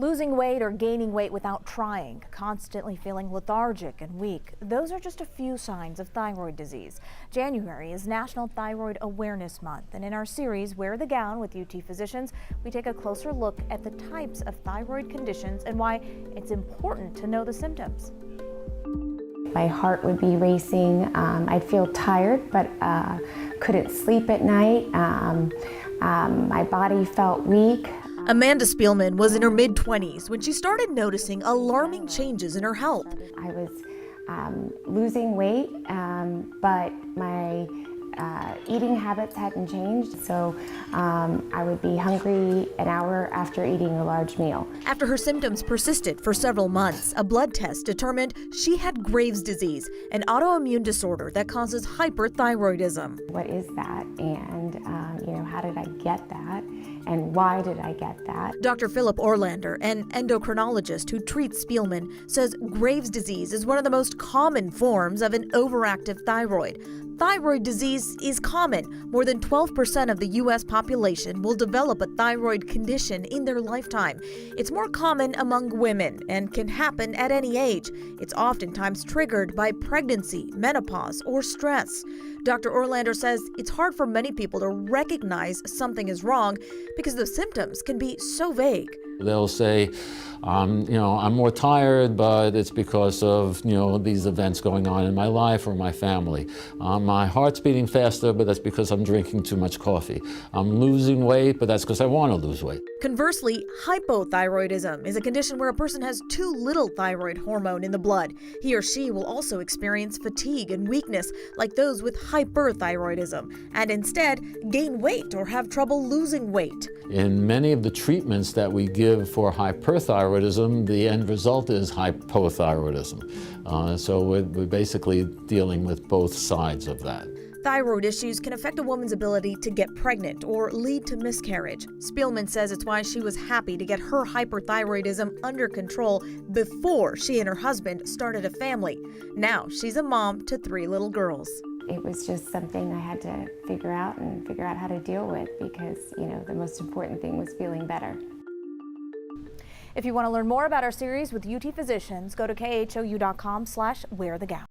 Losing weight or gaining weight without trying, constantly feeling lethargic and weak. Those are just a few signs of thyroid disease. January is National Thyroid Awareness Month, and in our series, Wear the Gown with UT Physicians, we take a closer look at the types of thyroid conditions and why it's important to know the symptoms. My heart would be racing. I'd feel tired, but couldn't sleep at night. My body felt weak. Amanda Spielman was in her mid-20s when she started noticing alarming changes in her health. I was losing weight, but my eating habits hadn't changed, so I would be hungry an hour after eating a large meal. After her symptoms persisted for several months, a blood test determined she had Graves' disease, an autoimmune disorder that causes hyperthyroidism. What is that? And how did I get that? And why did I get that? Dr. Philip Orlander, an endocrinologist who treats Spielman, says Graves' disease is one of the most common forms of an overactive thyroid. Thyroid disease is common. More than 12% of the U.S. population will develop a thyroid condition in their lifetime. It's more common among women and can happen at any age. It's oftentimes triggered by pregnancy, menopause, or stress. Dr. Orlander says it's hard for many people to recognize something is wrong because the symptoms can be so vague. They'll say, I'm more tired, but it's because of, these events going on in my life or my family. My heart's beating faster, but that's because I'm drinking too much coffee. I'm losing weight, but that's because I want to lose weight. Conversely, hypothyroidism is a condition where a person has too little thyroid hormone in the blood. He or she will also experience fatigue and weakness like those with hyperthyroidism, and instead gain weight or have trouble losing weight. In many of the treatments that we give for hyperthyroidism, the end result is hypothyroidism. So we're basically dealing with both sides of that. Thyroid issues can affect a woman's ability to get pregnant or lead to miscarriage. Spielman says it's why she was happy to get her hyperthyroidism under control before she and her husband started a family. Now she's a mom to 3 little girls. It was just something I had to figure out how to deal with because, the most important thing was feeling better. If you want to learn more about our series with UT Physicians, go to khou.com/wearthegown.